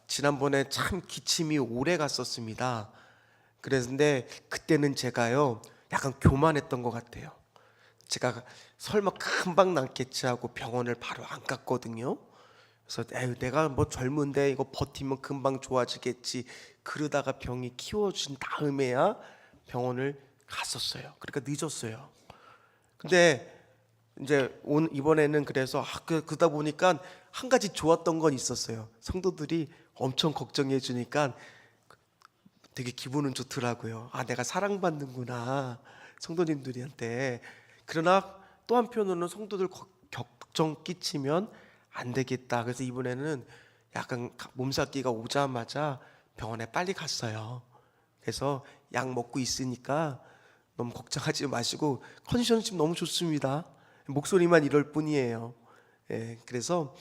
지난번에 참 기침이 오래 갔었습니다. 그랬는데 그때는 제가요 약간 교만했던 것 같아요. 제가 설마 금방 낫겠지 하고 병원을 바로 안 갔거든요. 그래서 에휴, 내가 뭐 젊은데 이거 버티면 금방 좋아지겠지 그러다가 병이 키워진 다음에야 병원을 갔었어요. 그러니까 늦었어요. 근데 이제 이번에는 그래서 그러다 보니까 한 가지 좋았던 건 있었어요. 성도들이 엄청 걱정해 주니까 되게 기분은 좋더라고요. 아, 내가 사랑받는구나, 성도님들한테. 그러나 또 한편으로는 성도들 걱정 끼치면 안 되겠다. 그래서 이번에는 약간 몸살기가 오자마자 병원에 빨리 갔어요. 그래서 약 먹고 있으니까 너무 걱정하지 마시고 컨디션 지금 너무 좋습니다. 목소리만 이럴 뿐이에요. 예, 그래서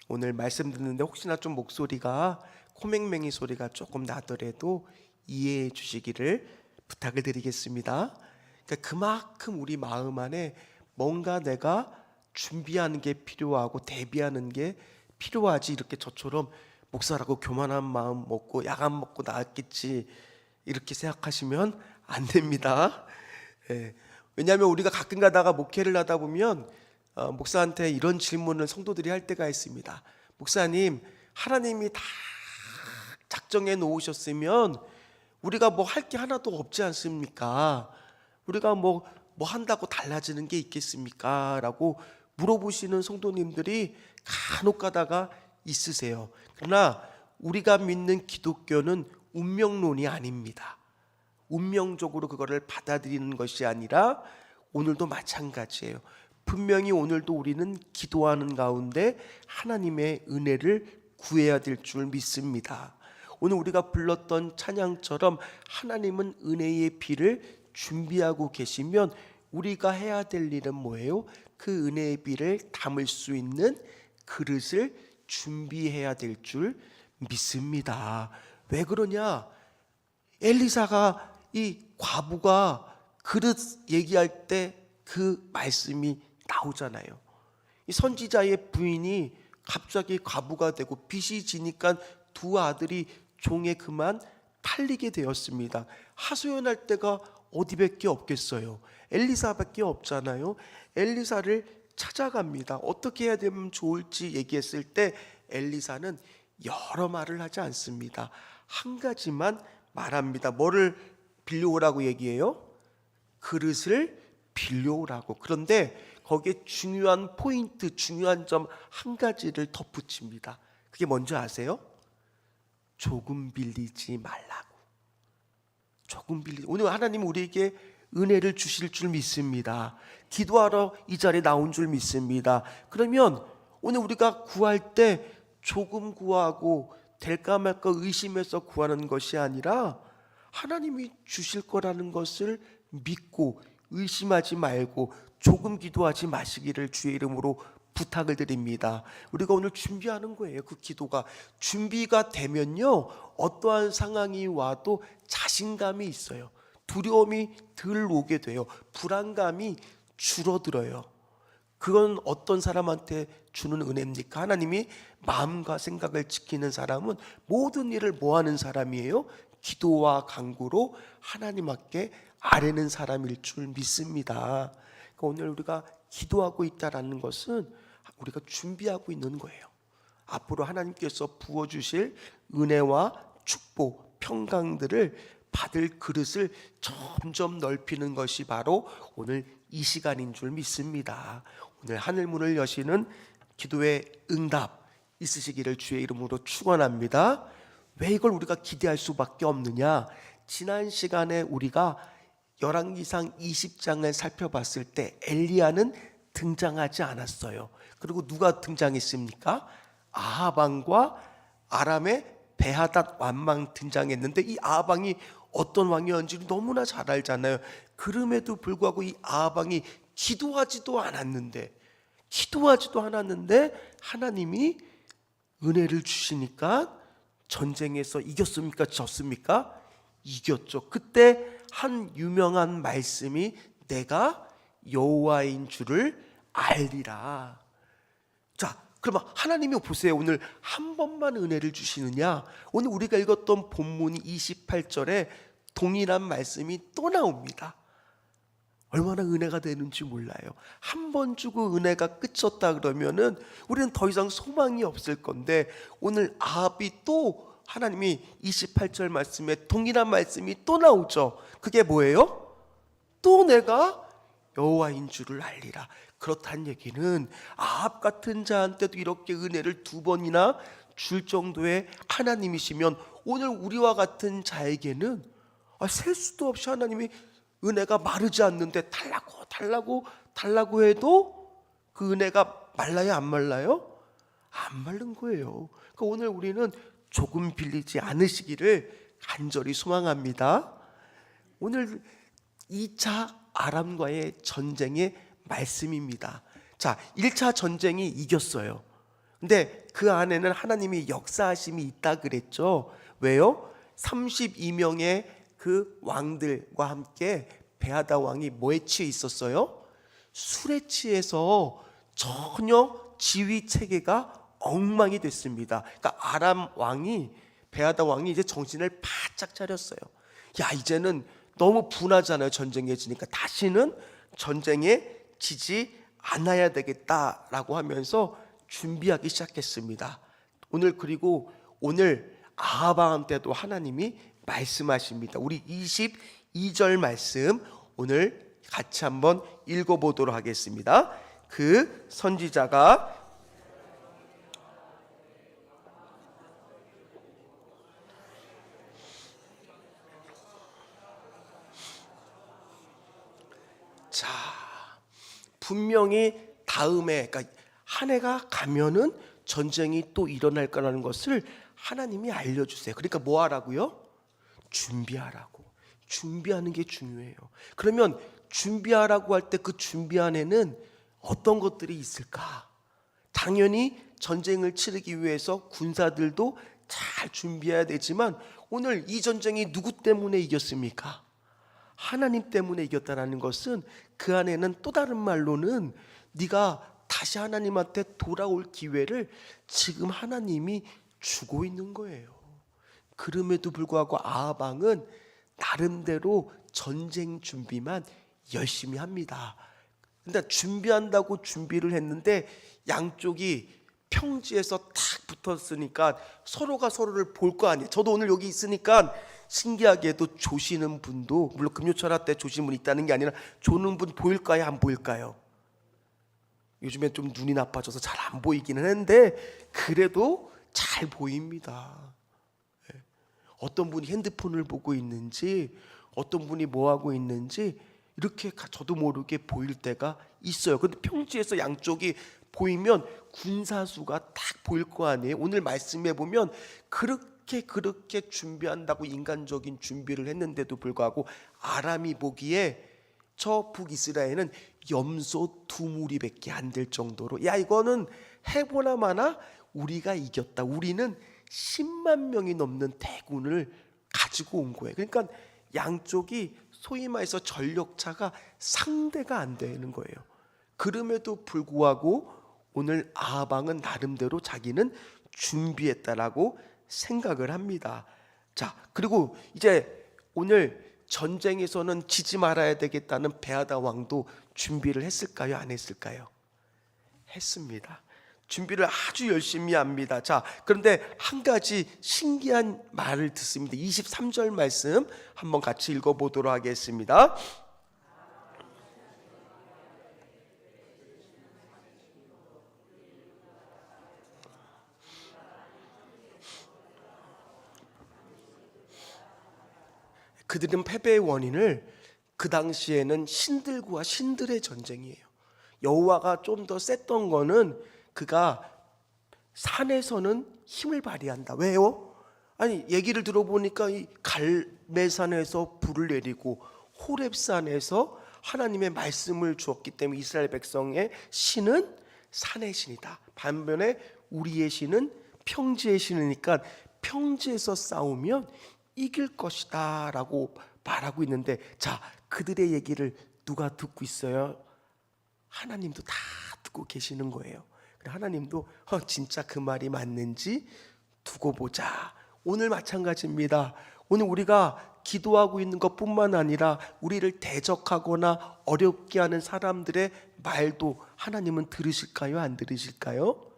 오늘 말씀 듣는데 혹시나 좀 목소리가 코맹맹이 소리가 조금 나더라도 이해해 주시기를 부탁을 드리겠습니다. 그러니까 그만큼 우리 마음 안에 뭔가 내가 준비하는 게 필요하고 대비하는 게 필요하지, 이렇게 저처럼 목사라고 교만한 마음 먹고 약 안 먹고 나았겠지 이렇게 생각하시면 안 됩니다. 예. 왜냐하면 우리가 가끔 가다가 목회를 하다 보면 목사한테 이런 질문을 성도들이 할 때가 있습니다. 목사님, 하나님이 다 작정해 놓으셨으면 우리가 뭐 할 게 하나도 없지 않습니까? 우리가 뭐 한다고 달라지는 게 있겠습니까? 라고 물어보시는 성도님들이 간혹 가다가 있으세요. 그러나 우리가 믿는 기독교는 운명론이 아닙니다. 운명적으로 그거를 받아들이는 것이 아니라 오늘도 마찬가지예요. 분명히 오늘도 우리는 기도하는 가운데 하나님의 은혜를 구해야 될 줄 믿습니다. 오늘 우리가 불렀던 찬양처럼 하나님은 은혜의 비를 준비하고 계시면 우리가 해야 될 일은 뭐예요? 그 은혜의 비를 담을 수 있는 그릇을 준비해야 될 줄 믿습니다. 왜 그러냐? 엘리사가 이 과부가 그릇 얘기할 때 그 말씀이 나오잖아요. 이 선지자의 부인이 갑자기 과부가 되고 빚이 지니까 두 아들이 종에 그만 팔리게 되었습니다. 하소연할 때가 어디밖에 없겠어요. 엘리사밖에 없잖아요. 엘리사를 찾아갑니다. 어떻게 해야 되면 좋을지 얘기했을 때 엘리사는 여러 말을 하지 않습니다. 한 가지만 말합니다. 뭐를 빌려오라고 얘기해요? 그릇을 빌려오라고. 그런데 거기에 중요한 포인트, 중요한 점 한 가지를 덧붙입니다. 그게 뭔지 아세요? 조금 빌리지 말라고. 조금 오늘 하나님 우리에게 은혜를 주실 줄 믿습니다. 기도하러 이 자리에 나온 줄 믿습니다. 그러면 오늘 우리가 구할 때 조금 구하고 될까 말까 의심해서 구하는 것이 아니라 하나님이 주실 거라는 것을 믿고 의심하지 말고 조금 기도하지 마시기를 주의 이름으로 부탁을 드립니다. 우리가 오늘 준비하는 거예요. 그 기도가 준비가 되면요, 어떠한 상황이 와도 자신감이 있어요. 두려움이 덜 오게 돼요. 불안감이 줄어들어요. 그건 어떤 사람한테 주는 은혜입니까? 하나님이 마음과 생각을 지키는 사람은 모든 일을 뭐하는 사람이에요? 기도와 간구로 하나님 앞에 아뢰는 사람일 줄 믿습니다. 그러니까 오늘 우리가 기도하고 있다라는 것은 우리가 준비하고 있는 거예요. 앞으로 하나님께서 부어주실 은혜와 축복, 평강들을 받을 그릇을 점점 넓히는 것이 바로 오늘 이 시간인 줄 믿습니다. 오늘 하늘문을 여시는 기도의 응답 있으시기를 주의 이름으로 축원합니다. 왜 이걸 우리가 기대할 수밖에 없느냐? 지난 시간에 우리가 열왕기상 20장을 살펴봤을 때 엘리야는 등장하지 않았어요. 그리고 누가 등장했습니까? 아합 왕과 아람의 베하닷 왕만 등장했는데 이 아합 왕이 어떤 왕이었는지 너무나 잘 알잖아요. 그럼에도 불구하고 이 아합 왕이 기도하지도 않았는데 하나님이 은혜를 주시니까 전쟁에서 이겼습니까? 졌습니까? 이겼죠. 그때 한 유명한 말씀이 내가 여호와인 줄을 알리라. 자, 그럼 하나님이 보세요. 오늘 한 번만 은혜를 주시느냐? 오늘 우리가 읽었던 본문 28절에 동일한 말씀이 또 나옵니다. 얼마나 은혜가 되는지 몰라요. 한 번 주고 은혜가 끝쳤다 그러면은 우리는 더 이상 소망이 없을 건데, 오늘 아합이 또 하나님이 28절 말씀에 동일한 말씀이 또 나오죠. 그게 뭐예요? 또 내가 여호와인 줄을 알리라. 그렇다는 얘기는 아합 같은 자한테도 이렇게 은혜를 두 번이나 줄 정도의 하나님이시면, 오늘 우리와 같은 자에게는 셀 수도 없이 하나님이 은혜가 마르지 않는데 달라고 해도 그 은혜가 말라요, 안 말라요? 안 마른 거예요. 그러니까 오늘 우리는 조금 빌리지 않으시기를 간절히 소망합니다. 오늘 2차 아람과의 전쟁의 말씀입니다. 자, 1차 전쟁이 이겼어요. 근데 그 안에는 하나님이 역사하심이 있다 그랬죠. 왜요? 32명의 그 왕들과 함께 베하다 왕이 뭐에 취해 있었어요? 술에 취해서 전혀 지휘 체계가 엉망이 됐습니다. 그러니까 아람 왕이, 베하다 왕이 이제 정신을 바짝 차렸어요. 야, 이제는 너무 분하잖아요. 전쟁에 지니까 다시는 전쟁에 지지 않아야 되겠다라고 하면서 준비하기 시작했습니다. 그리고 오늘 아합 왕한테도 하나님이 말씀하십니다. 우리 22절 말씀 오늘 같이 한번 읽어보도록 하겠습니다. 그 선지자가 자, 분명히 다음에, 그러니까 한 해가 가면은 전쟁이 또 일어날 거라는 것을 하나님이 알려주세요. 그러니까 뭐 하라고요? 준비하라고. 준비하는 게 중요해요. 그러면 준비하라고 할 때 그 준비 안에는 어떤 것들이 있을까? 당연히 전쟁을 치르기 위해서 군사들도 잘 준비해야 되지만, 오늘 이 전쟁이 누구 때문에 이겼습니까? 하나님 때문에 이겼다라는 것은 그 안에는 또 다른 말로는 네가 다시 하나님한테 돌아올 기회를 지금 하나님이 주고 있는 거예요. 그럼에도 불구하고 아합 왕은 나름대로 전쟁 준비만 열심히 합니다. 근데 준비한다고 준비를 했는데 양쪽이 평지에서 탁 붙었으니까 서로가 서로를 볼 거 아니에요. 저도 오늘 여기 있으니까 신기하게도 조시는 분도, 물론 금요철학 때 조시는 분이 있다는 게 아니라 조는 분 보일까요, 안 보일까요? 요즘엔 좀 눈이 나빠져서 잘 안 보이기는 했는데 그래도 잘 보입니다. 어떤 분이 핸드폰을 보고 있는지, 어떤 분이 뭐 하고 있는지 이렇게 저도 모르게 보일 때가 있어요. 근데 평지에서 양쪽이 보이면 군사수가 딱 보일 거 아니에요. 오늘 말씀해 보면 그렇게 준비한다고 인간적인 준비를 했는데도 불구하고 아람이 보기에 저 북이스라엘은 염소 2무리밖에 안 될 정도로, 야, 이거는 해보나 마나 우리가 이겼다. 우리는 10만 명이 넘는 대군을 가지고 온 거예요. 그러니까 양쪽이 소위 말해서 전력차가 상대가 안 되는 거예요. 그럼에도 불구하고 오늘 아합 왕은 나름대로 자기는 준비했다라고 생각을 합니다. 자, 그리고 이제 오늘 전쟁에서는 지지 말아야 되겠다는 베하다 왕도 준비를 했을까요? 안 했을까요? 했습니다. 준비를 아주 열심히 합니다. 자, 그런데 한 가지 신기한 말을 듣습니다. 23절 말씀 한번 같이 읽어보도록 하겠습니다. 그들은 패배의 원인을, 그 당시에는 신들과 신들의 전쟁이에요. 여호와가 좀 더 셌던 거는 그가 산에서는 힘을 발휘한다. 왜요? 아니, 얘기를 들어보니까 이 갈멜산에서 불을 내리고 호렙산에서 하나님의 말씀을 주었기 때문에 이스라엘 백성의 신은 산의 신이다. 반면에 우리의 신은 평지의 신이니까 평지에서 싸우면 이길 것이다 라고 말하고 있는데, 자, 그들의 얘기를 누가 듣고 있어요? 하나님도 다 듣고 계시는 거예요. 하나님도 진짜 그 말이 맞는지 두고 보자. 오늘 마찬가지입니다. 오늘 우리가 기도하고 있는 것뿐만 아니라 우리를 대적하거나 어렵게 하는 사람들의 말도 하나님은 들으실까요? 안 들으실까요?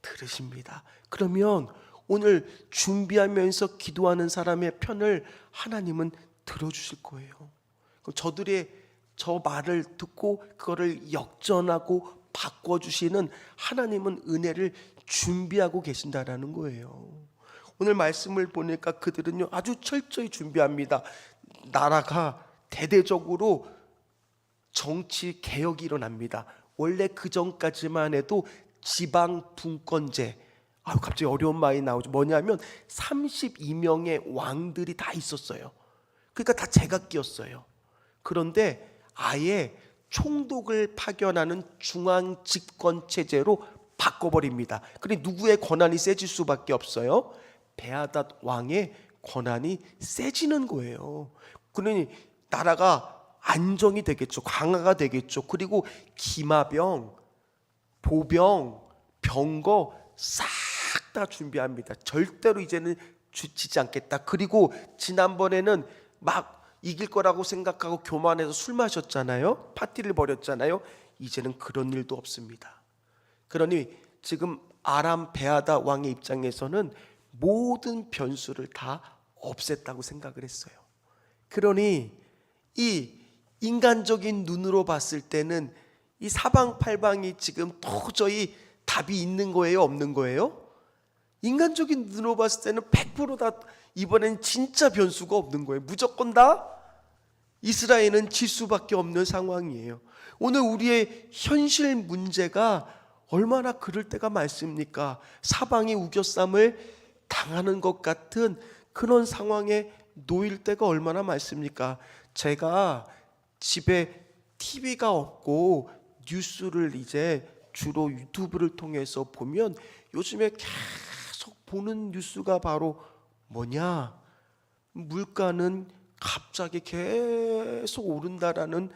들으십니다. 그러면 오늘 준비하면서 기도하는 사람의 편을 하나님은 들어주실 거예요. 저들의 저 말을 듣고 그거를 역전하고 바꿔주시는 하나님은 은혜를 준비하고 계신다라는 거예요. 오늘 말씀을 보니까 그들은요 아주 철저히 준비합니다. 나라가 대대적으로 정치 개혁이 일어납니다. 원래 그 전까지만 해도 지방 분권제, 갑자기 어려운 말이 나오죠. 뭐냐면 32명의 왕들이 다 있었어요. 그러니까 다 제각기였어요. 그런데 아예 총독을 파견하는 중앙 집권 체제로 바꿔버립니다. 그러니 누구의 권한이 세질 수밖에 없어요? 베하닷 왕의 권한이 세지는 거예요. 그러니 나라가 안정이 되겠죠. 강화가 되겠죠. 그리고 기마병, 보병, 병거 싹 다 준비합니다. 절대로 이제는 지지 않겠다. 그리고 지난번에는 막 이길 거라고 생각하고 교만해서 술 마셨잖아요. 파티를 벌였잖아요. 이제는 그런 일도 없습니다. 그러니 지금 아람 베하다 왕의 입장에서는 모든 변수를 다 없앴다고 생각을 했어요. 그러니 이 인간적인 눈으로 봤을 때는 이 사방팔방이 지금 도저히 답이 있는 거예요? 없는 거예요? 인간적인 눈으로 봤을 때는 100% 다 이번엔 진짜 변수가 없는 거예요. 무조건 다 이스라엘은 질 수밖에 없는 상황이에요. 오늘 우리의 현실 문제가 얼마나 그럴 때가 많습니까? 사방이 우겨쌈을 당하는 것 같은 그런 상황에 놓일 때가 얼마나 많습니까? 제가 집에 TV가 없고 뉴스를 이제 주로 유튜브를 통해서 보면 요즘에 계속 보는 뉴스가 바로 뭐냐? 물가는 갑자기 계속 오른다라는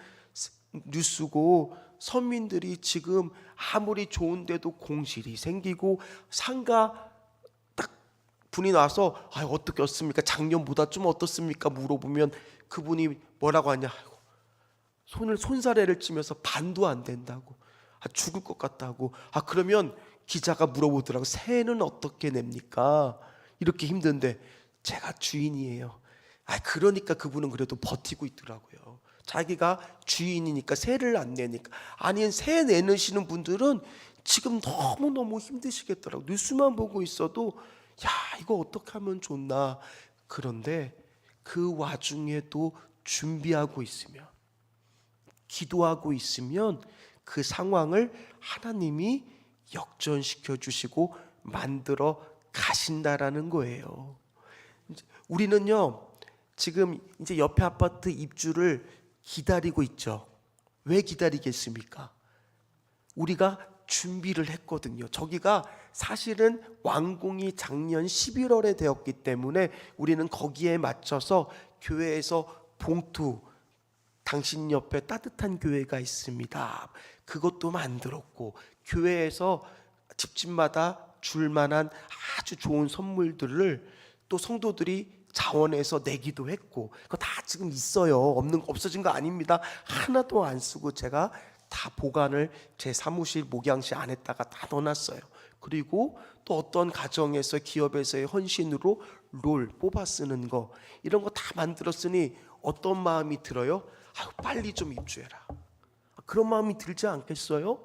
뉴스고, 서민들이 지금 아무리 좋은데도 공실이 생기고, 상가 딱 분이 나서 어떻게 어떻습니까? 작년보다 좀 어떻습니까? 물어보면 그분이 뭐라고 하냐? 손사래를 치면서 반도 안 된다고, 죽을 것 같다고. 그러면 기자가 물어보더라고. 세는 어떻게 냅니까? 이렇게 힘든데. 제가 주인이에요. 그러니까 그분은 그래도 버티고 있더라고요. 자기가 주인이니까 세를 안 내니까. 아니, 세 내시는 분들은 지금 너무너무 힘드시겠더라고요. 뉴스만 보고 있어도 이거 어떻게 하면 좋나. 그런데 그 와중에도 준비하고 있으면, 기도하고 있으면 그 상황을 하나님이 역전시켜 주시고 만들어 가신다라는 거예요. 우리는요 지금 이제 옆에 아파트 입주를 기다리고 있죠. 왜 기다리겠습니까? 우리가 준비를 했거든요. 저기가 사실은 완공이 작년 11월에 되었기 때문에 우리는 거기에 맞춰서 교회에서 봉투, 당신 옆에 따뜻한 교회가 있습니다, 그것도 만들었고, 교회에서 집집마다 줄 만한 아주 좋은 선물들을 또 성도들이 자원해서 내기도 했고, 그거 다 지금 있어요. 없어진 거 아닙니다. 하나도 안 쓰고 제가 다 보관을 제 사무실 목양실 안에다가 다 넣어놨어요. 그리고 또 어떤 가정에서 기업에서의 헌신으로 롤 뽑아 쓰는 거, 이런 거 다 만들었으니 어떤 마음이 들어요? 빨리 좀 입주해라. 그런 마음이 들지 않겠어요?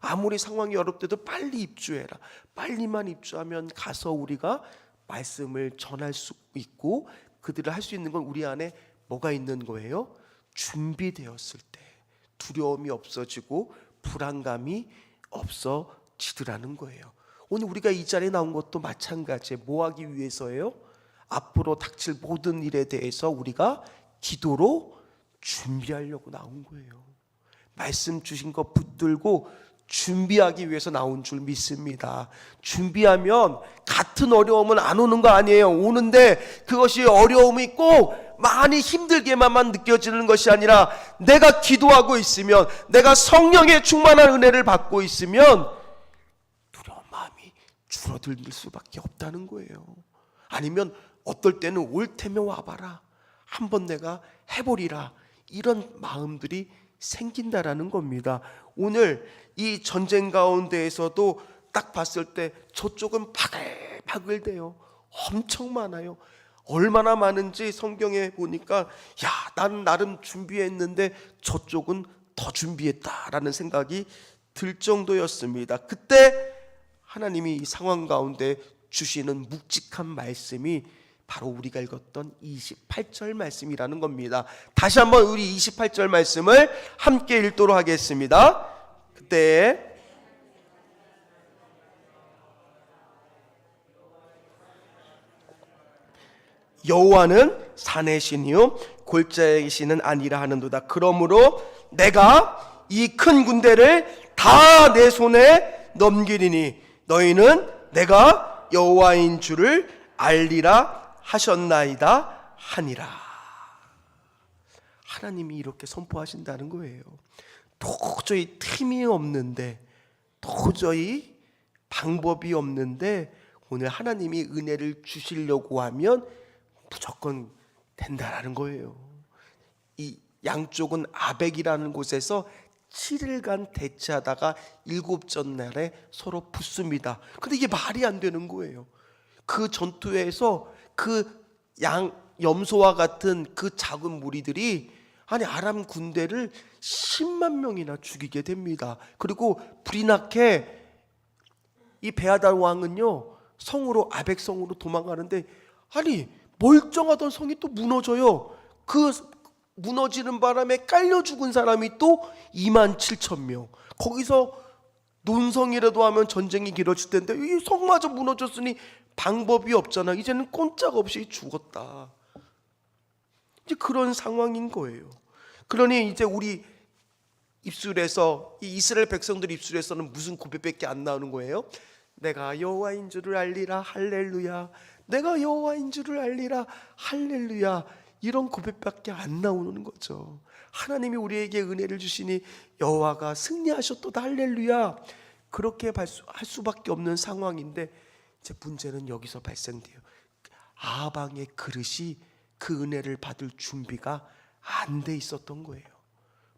아무리 상황이 어렵대도 빨리 입주해라. 빨리만 입주하면 가서 우리가 말씀을 전할 수 있고 그들을 할 수 있는 건 우리 안에 뭐가 있는 거예요? 준비되었을 때 두려움이 없어지고 불안감이 없어지더라는 거예요. 오늘 우리가 이 자리에 나온 것도 마찬가지예요. 뭐 하기 위해서예요? 앞으로 닥칠 모든 일에 대해서 우리가 기도로 준비하려고 나온 거예요. 말씀 주신 거 붙들고 준비하기 위해서 나온 줄 믿습니다. 준비하면 같은 어려움은 안 오는 거 아니에요. 오는데 그것이 어려움이 꼭 많이 힘들게만 느껴지는 것이 아니라, 내가 기도하고 있으면, 내가 성령의 충만한 은혜를 받고 있으면 줄어들 수밖에 없다는 거예요. 아니면 어떨 때는 올 테면 와봐라, 한번 내가 해보리라, 이런 마음들이 생긴다라는 겁니다. 오늘 이 전쟁 가운데에서도 딱 봤을 때 저쪽은 바글바글대요. 엄청 많아요. 얼마나 많은지 성경에 보니까 야, 나는 나름 준비했는데 저쪽은 더 준비했다라는 생각이 들 정도였습니다. 그때 하나님이 이 상황 가운데 주시는 묵직한 말씀이 바로 우리가 읽었던 28절 말씀이라는 겁니다. 다시 한번 우리 28절 말씀을 함께 읽도록 하겠습니다. 그때 여호와는 산의 신이요 골짜기의 신은 아니라 하는도다. 그러므로 내가 이 큰 군대를 다 내 손에 넘기리니 너희는 내가 여호와인 줄을 알리라 하셨나이다 하니라. 하나님이 이렇게 선포하신다는 거예요. 도저히 틈이 없는데, 도저히 방법이 없는데 오늘 하나님이 은혜를 주시려고 하면 무조건 된다라는 거예요. 이 양쪽은 아벡이라는 곳에서 7일간 대치하다가 7째 날에 서로 붙습니다. 근데 이게 말이 안 되는 거예요. 그 전투에서 그 염소와 같은 그 작은 무리들이 아니 아람 군대를 10만 명이나 죽이게 됩니다. 그리고 불이 나게 이 베하달 왕은요 성으로, 아벡 성으로 도망가는데 아니 멀쩡하던 성이 또 무너져요. 그 무너지는 바람에 깔려 죽은 사람이 또 27,000명. 거기서 논성이라도 하면 전쟁이 길어질 텐데 이 성마저 무너졌으니 방법이 없잖아. 이제는 꼼짝없이 죽었다. 이제 그런 상황인 거예요. 그러니 이제 우리 입술에서, 이 이스라엘 백성들 입술에서는 무슨 고백밖에 안 나오는 거예요? 내가 여호와인 줄을 알리라 할렐루야, 내가 여호와인 줄을 알리라 할렐루야, 이런 고백밖에 안 나오는 거죠. 하나님이 우리에게 은혜를 주시니 여호와가 승리하셨도다 할렐루야, 그렇게 할 수밖에 없는 상황인데 이제 문제는 여기서 발생돼요. 아방의 그릇이 그 은혜를 받을 준비가 안 돼 있었던 거예요.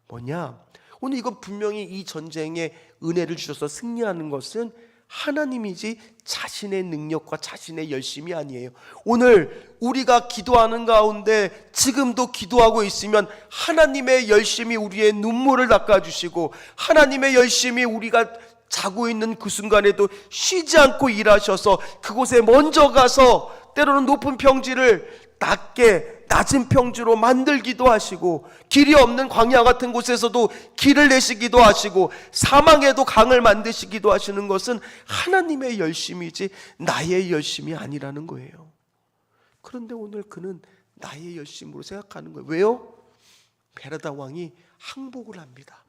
뭐냐? 오늘 이건 분명히 이 전쟁에 은혜를 주셔서 승리하는 것은 하나님이지 자신의 능력과 자신의 열심이 아니에요. 오늘 우리가 기도하는 가운데 지금도 기도하고 있으면 하나님의 열심이 우리의 눈물을 닦아주시고, 하나님의 열심이 우리가 자고 있는 그 순간에도 쉬지 않고 일하셔서 그곳에 먼저 가서 때로는 높은 평지를 낮은 평지로 만들기도 하시고, 길이 없는 광야 같은 곳에서도 길을 내시기도 하시고, 사망에도 강을 만드시기도 하시는 것은 하나님의 열심이지 나의 열심이 아니라는 거예요. 그런데 오늘 그는 나의 열심으로 생각하는 거예요. 왜요? 베라다 왕이 항복을 합니다.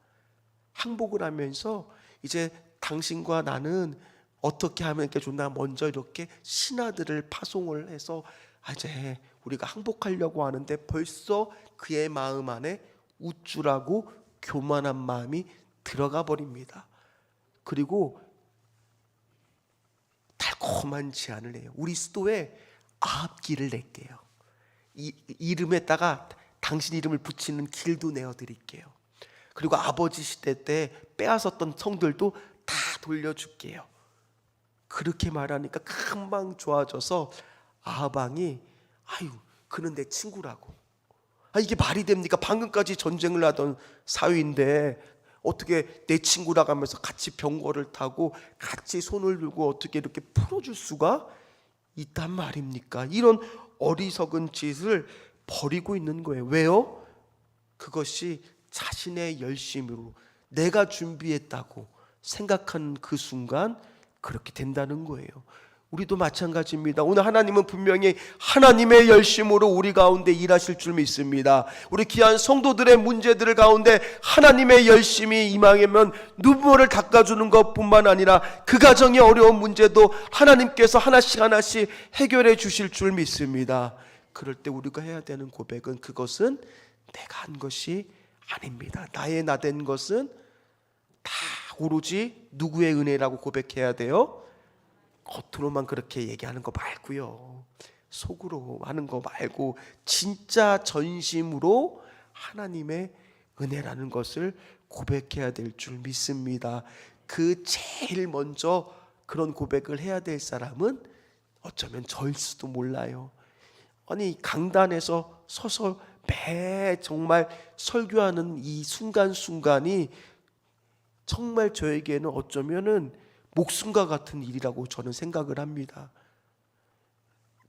항복을 하면서 이제 당신과 나는 어떻게 하면 이렇게 좋나, 먼저 이렇게 신하들을 파송을 해서 이제 우리가 항복하려고 하는데 벌써 그의 마음 안에 우쭐하고 교만한 마음이 들어가 버립니다. 그리고 달콤한 제안을 해요. 우리 수도에 아합길을 낼게요. 이 이름에다가 당신 이름을 붙이는 길도 내어드릴게요. 그리고 아버지 시대 때 빼앗았던 성들도 다 돌려줄게요. 그렇게 말하니까 금방 좋아져서 아합왕이 아유, 그는 내 친구라고. 이게 말이 됩니까? 방금까지 전쟁을 하던 사위인데 어떻게 내 친구라고 하면서 같이 병거를 타고 같이 손을 들고 어떻게 이렇게 풀어줄 수가 있단 말입니까? 이런 어리석은 짓을 벌이고 있는 거예요. 왜요? 그것이 자신의 열심으로 내가 준비했다고 생각하는 그 순간 그렇게 된다는 거예요. 우리도 마찬가지입니다. 오늘 하나님은 분명히 하나님의 열심으로 우리 가운데 일하실 줄 믿습니다. 우리 귀한 성도들의 문제들 가운데 하나님의 열심이 임하면 눈물을 닦아주는 것뿐만 아니라 그 가정의 어려운 문제도 하나님께서 하나씩 하나씩 해결해 주실 줄 믿습니다. 그럴 때 우리가 해야 되는 고백은 그것은 내가 한 것이 아닙니다. 나의 나된 것은 다 오로지 누구의 은혜라고 고백해야 돼요? 겉으로만 그렇게 얘기하는 거 말고요, 속으로 하는 거 말고 진짜 전심으로 하나님의 은혜라는 것을 고백해야 될 줄 믿습니다. 그 제일 먼저 그런 고백을 해야 될 사람은 어쩌면 저일 수도 몰라요. 아니, 강단에서 서서 매 정말 설교하는 이 순간순간이 정말 저에게는 어쩌면은 목숨과 같은 일이라고 저는 생각을 합니다.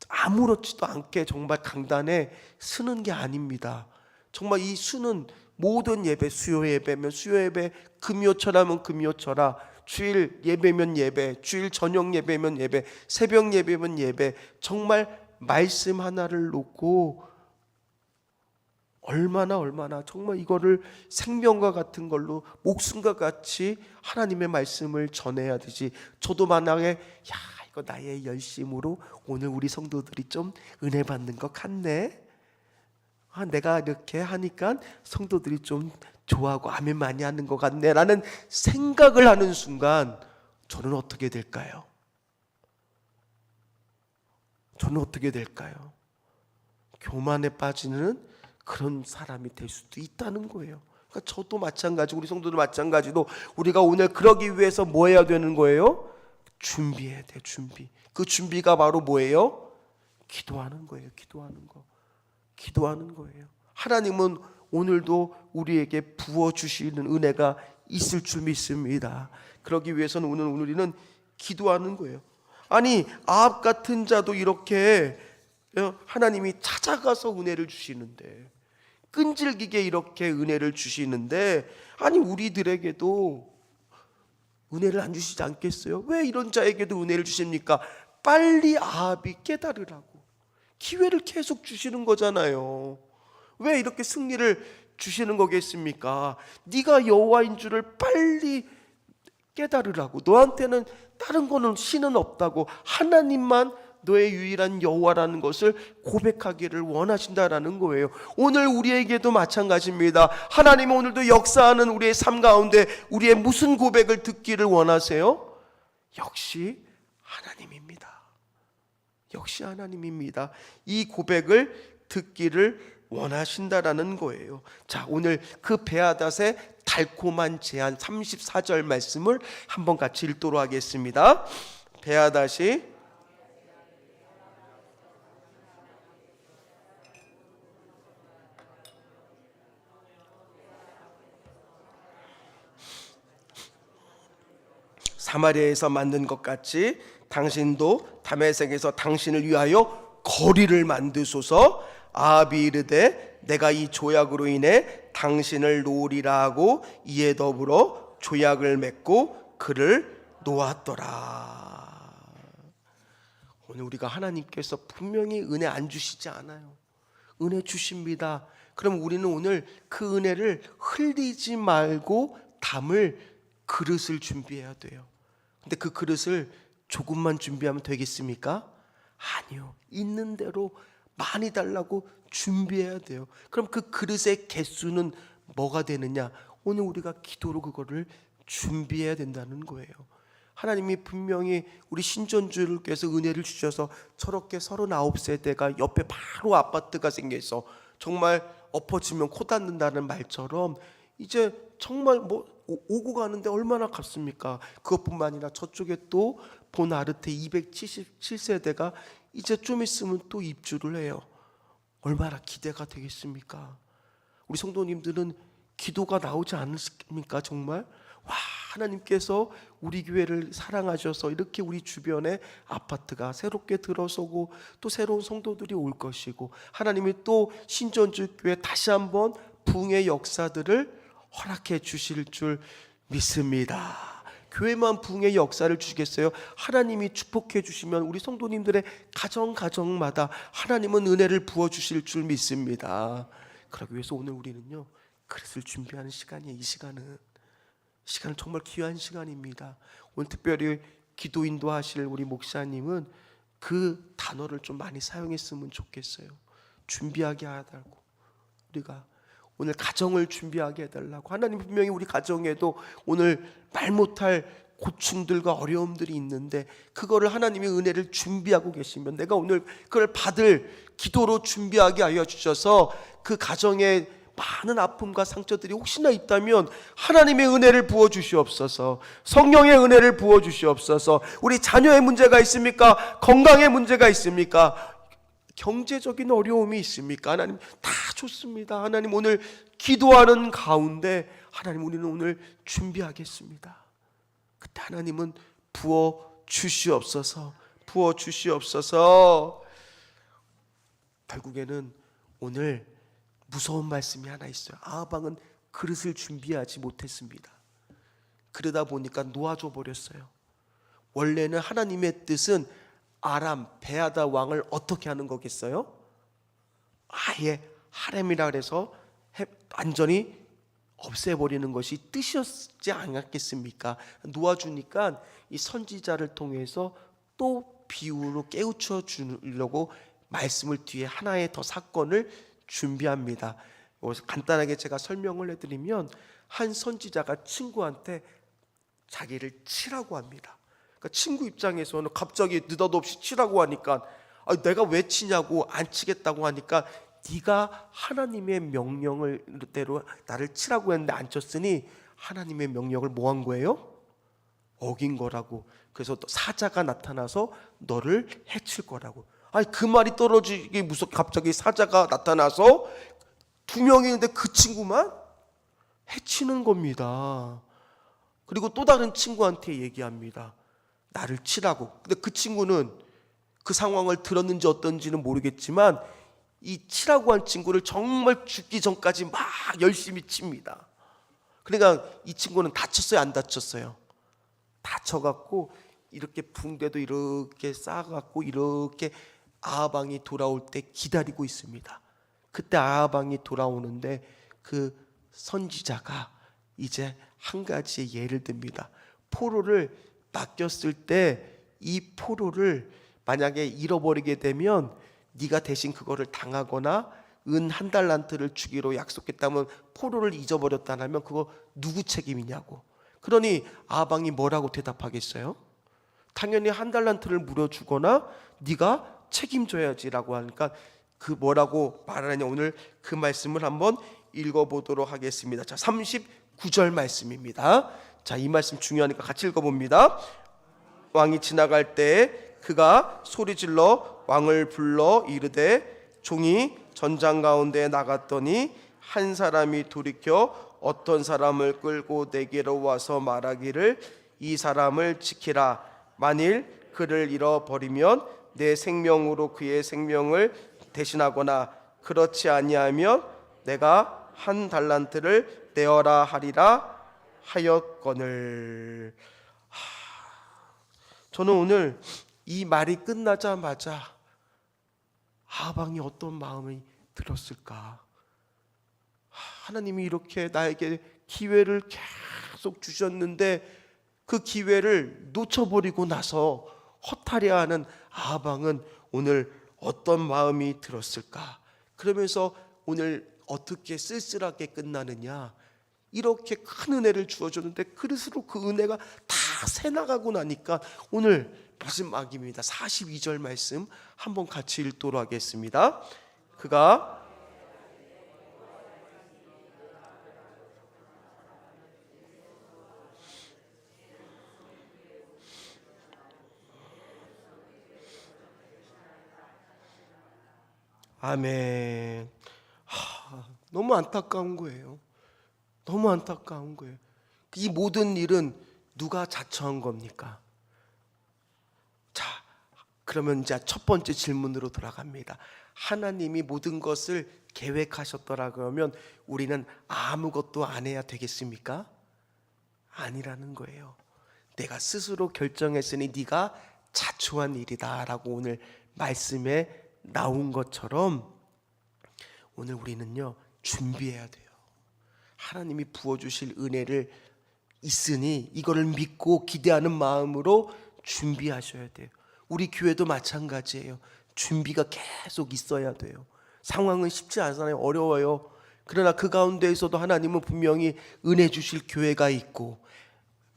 아무렇지도 않게 정말 강단에 서는 게 아닙니다. 정말 이 수는 모든 예배, 수요 예배면 수요 예배, 금요철하면 금요철아, 주일 예배면 예배, 주일 저녁 예배면 예배, 새벽 예배면 예배, 정말 말씀 하나를 놓고 얼마나 정말 이거를 생명과 같은 걸로 목숨과 같이 하나님의 말씀을 전해야 되지. 저도 만약에 이거 나의 열심으로 오늘 우리 성도들이 좀 은혜 받는 것 같네, 내가 이렇게 하니까 성도들이 좀 좋아하고 아멘 많이 하는 것 같네 라는 생각을 하는 순간 저는 어떻게 될까요? 저는 어떻게 될까요? 교만에 빠지는 그런 사람이 될 수도 있다는 거예요. 그러니까 저도 마찬가지, 우리 성도도 마찬가지로 우리가 오늘 그러기 위해서 뭐 해야 되는 거예요? 준비해야 돼. 준비. 그 준비가 바로 뭐예요? 기도하는 거예요. 기도하는 거예요. 하나님은 오늘도 우리에게 부어주시는 은혜가 있을 줄 믿습니다. 그러기 위해서는 오늘 우리는 기도하는 거예요. 아니, 아합 같은 자도 이렇게 하나님이 찾아가서 은혜를 주시는데, 끈질기게 이렇게 은혜를 주시는데, 아니 우리들에게도 은혜를 안 주시지 않겠어요? 왜 이런 자에게도 은혜를 주십니까? 빨리 아합이 깨달으라고 기회를 계속 주시는 거잖아요. 왜 이렇게 승리를 주시는 거겠습니까? 네가 여호와인 줄을 빨리 깨달으라고. 너한테는 다른 거는 신은 없다고, 하나님만 너의 유일한 여호와라는 것을 고백하기를 원하신다라는 거예요. 오늘 우리에게도 마찬가지입니다. 하나님은 오늘도 역사하는 우리의 삶 가운데 우리의 무슨 고백을 듣기를 원하세요? 역시 하나님입니다. 역시 하나님입니다. 이 고백을 듣기를 원하신다라는 거예요. 자, 오늘 그 베아닷의 달콤한 제안 34절 말씀을 한번 같이 읽도록 하겠습니다. 베아닷이 사마리아에서 만든 것 같이 당신도 다메섹에서 당신을 위하여 거리를 만드소서. 아합이 이르되 내가 이 조약으로 인해 당신을 놓으리라 하고 이에 더불어 조약을 맺고 그를 놓았더라. 오늘 우리가 하나님께서 분명히 은혜 안 주시지 않아요. 은혜 주십니다. 그럼 우리는 오늘 그 은혜를 흘리지 말고 담을 그릇을 준비해야 돼요. 근데 그 그릇을 조금만 준비하면 되겠습니까? 아니요. 있는 대로 많이 달라고 준비해야 돼요. 그럼 그 그릇의 개수는 뭐가 되느냐? 오늘 우리가 기도로 그거를 준비해야 된다는 거예요. 하나님이 분명히 우리 신전주일께서 은혜를 주셔서 저렇게 39세대가 옆에 바로 아파트가 생겨서 정말 엎어지면 코 닿는다는 말처럼 이제 정말 오고 가는데 얼마나 값습니까? 그것뿐만 아니라 저쪽에 또 보나르테 277세대가 이제 좀 있으면 또 입주를 해요. 얼마나 기대가 되겠습니까? 우리 성도님들은 기도가 나오지 않습니까? 정말 하나님께서 우리 교회를 사랑하셔서 이렇게 우리 주변에 아파트가 새롭게 들어서고 또 새로운 성도들이 올 것이고, 하나님이 또 신전주 교회 다시 한번 부흥의 역사들을 허락해 주실 줄 믿습니다. 교회만 부흥의 역사를 주시겠어요? 하나님이 축복해 주시면 우리 성도님들의 가정마다 하나님은 은혜를 부어 주실 줄 믿습니다. 그러기 위해서 오늘 우리는요, 그릇을 준비하는 시간이에요. 이 시간은 정말 귀한 시간입니다. 오늘 특별히 기도 인도하실 우리 목사님은 그 단어를 좀 많이 사용했으면 좋겠어요. 준비하게 하달고, 우리가 오늘 가정을 준비하게 해달라고. 하나님 분명히 우리 가정에도 오늘 말 못할 고충들과 어려움들이 있는데 그거를 하나님의 은혜를 준비하고 계시면 내가 오늘 그걸 받을 기도로 준비하게 하여 주셔서 그 가정에 많은 아픔과 상처들이 혹시나 있다면 하나님의 은혜를 부어 주시옵소서. 성령의 은혜를 부어 주시옵소서. 우리 자녀의 문제가 있습니까? 건강의 문제가 있습니까? 경제적인 어려움이 있습니까? 하나님 다 좋습니다. 하나님 오늘 기도하는 가운데 하나님 우리는 오늘 준비하겠습니다. 그때 하나님은 부어 주시옵소서. 부어 주시옵소서. 결국에는 오늘 무서운 말씀이 하나 있어요. 아방은 그릇을 준비하지 못했습니다. 그러다 보니까 놓아줘 버렸어요. 원래는 하나님의 뜻은 아람 베아다 왕을 어떻게 하는 거겠어요? 아예 하렘이라 그래서 완전히 없애버리는 것이 뜻이었지 않았겠습니까? 놓아주니까 이 선지자를 통해서 또 비유로 깨우쳐 주려고 말씀을 뒤에 하나의 더 사건을 준비합니다. 간단하게 제가 설명을 해드리면 한 선지자가 친구한테 자기를 치라고 합니다. 그러니까 친구 입장에서는 갑자기 느닷없이 치라고 하니까 내가 왜 치냐고 안 치겠다고 하니까 네가 하나님의 명령대로 나를 치라고 했는데 안 쳤으니 하나님의 명령을 뭐 한 거예요? 어긴 거라고. 그래서 또 사자가 나타나서 너를 해칠 거라고. 그 말이 떨어지기 무섭게 갑자기 사자가 나타나서 두 명이 있는데 그 친구만 해치는 겁니다. 그리고 또 다른 친구한테 얘기합니다. 나를 치라고. 근데 그 친구는 그 상황을 들었는지 어떤지는 모르겠지만 이 치라고 한 친구를 정말 죽기 전까지 막 열심히 칩니다. 그러니까 이 친구는 다쳤어요, 안 다쳤어요? 다쳐갖고 이렇게 붕대도 이렇게 쌓아갖고 이렇게 아하방이 돌아올 때 기다리고 있습니다. 그때 아하방이 돌아오는데 그 선지자가 이제 한 가지의 예를 듭니다. 포로를 맡겼을 때 이 포로를 만약에 잃어버리게 되면 네가 대신 그거를 당하거나 은 1달란트를 주기로 약속했다면 포로를 잊어버렸다면 그거 누구 책임이냐고. 그러니 아방이 뭐라고 대답하겠어요? 당연히 1달란트를 물어주거나 네가 책임져야지라고 하니까 그 뭐라고 말하느냐. 오늘 그 말씀을 한번 읽어보도록 하겠습니다. 자, 39절 말씀입니다. 자, 이 말씀 중요하니까 같이 읽어봅니다. 왕이 지나갈 때 그가 소리질러 왕을 불러 이르되 종이 전장 가운데 나갔더니 한 사람이 돌이켜 어떤 사람을 끌고 내게로 와서 말하기를 이 사람을 지키라. 만일 그를 잃어버리면 내 생명으로 그의 생명을 대신하거나 그렇지 아니하면 내가 1달란트를 내어라 하리라 하였거늘. 저는 오늘 이 말이 끝나자마자 아방이 어떤 마음이 들었을까? 하나님이 이렇게 나에게 기회를 계속 주셨는데 그 기회를 놓쳐버리고 나서 허탈해하는 아방은 오늘 어떤 마음이 들었을까? 그러면서 오늘 어떻게 쓸쓸하게 끝나느냐? 이렇게 큰 은혜를 주어줬는데 그릇으로 그 은혜가 다 새나가고 나니까 오늘 마지막입니다. 42절 말씀 한번 같이 읽도록 하겠습니다. 그가 아멘. 너무 안타까운 거예요. 너무 안타까운 거예요. 이 모든 일은 누가 자처한 겁니까? 자, 그러면 이제 첫 번째 질문으로 돌아갑니다. 하나님이 모든 것을 계획하셨더라 그러면 우리는 아무것도 안 해야 되겠습니까? 아니라는 거예요. 내가 스스로 결정했으니 네가 자초한 일이다 라고 오늘 말씀에 나온 것처럼 오늘 우리는요 준비해야 돼요. 하나님이 부어주실 은혜를 있으니 이거를 믿고 기대하는 마음으로 준비하셔야 돼요. 우리 교회도 마찬가지예요. 준비가 계속 있어야 돼요. 상황은 쉽지 않잖아요. 어려워요. 그러나 그 가운데에서도 하나님은 분명히 은혜 주실 교회가 있고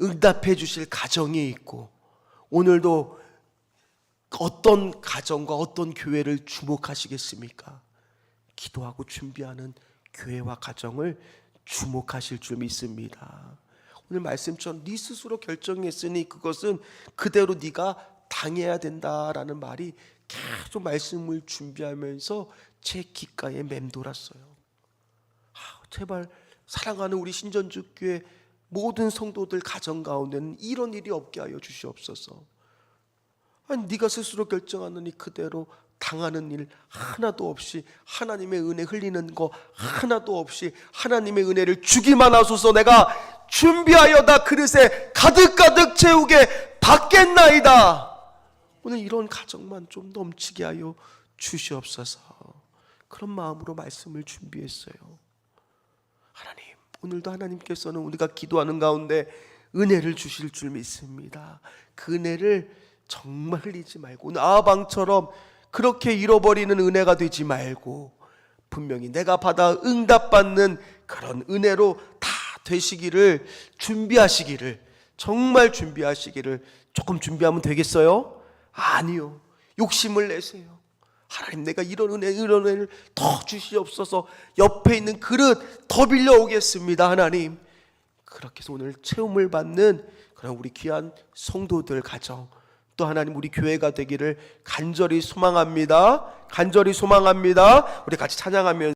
응답해 주실 가정이 있고, 오늘도 어떤 가정과 어떤 교회를 주목하시겠습니까? 기도하고 준비하는 교회와 가정을 주목하실 줄 믿습니다. 오늘 말씀처럼 네 스스로 결정했으니 그것은 그대로 네가 당해야 된다라는 말이 계속 말씀을 준비하면서 제 귓가에 맴돌았어요. 제발 사랑하는 우리 신전주교회 모든 성도들 가정 가운데는 이런 일이 없게 하여 주시옵소서. 아니, 네가 스스로 결정하느니 그대로 당하는 일 하나도 없이, 하나님의 은혜 흘리는 거 하나도 없이 하나님의 은혜를 주기만 하소서. 내가 준비하여다 그릇에 가득가득 채우게 받겠나이다. 오늘 이런 가정만 좀 넘치게 하여 주시옵소서. 그런 마음으로 말씀을 준비했어요. 하나님, 오늘도 하나님께서는 우리가 기도하는 가운데 은혜를 주실 줄 믿습니다. 그 은혜를 정말 흘리지 말고 나방처럼 그렇게 잃어버리는 은혜가 되지 말고 분명히 내가 받아 응답받는 그런 은혜로 다 되시기를 준비하시기를, 정말 준비하시기를. 조금 준비하면 되겠어요? 아니요. 욕심을 내세요. 하나님, 내가 이런 은혜를 더 주시옵소서. 옆에 있는 그릇 더 빌려오겠습니다. 하나님, 그렇게 해서 오늘 체험을 받는 그런 우리 귀한 성도들 가정, 또 하나님 우리 교회가 되기를 간절히 소망합니다. 간절히 소망합니다. 우리 같이 찬양하면서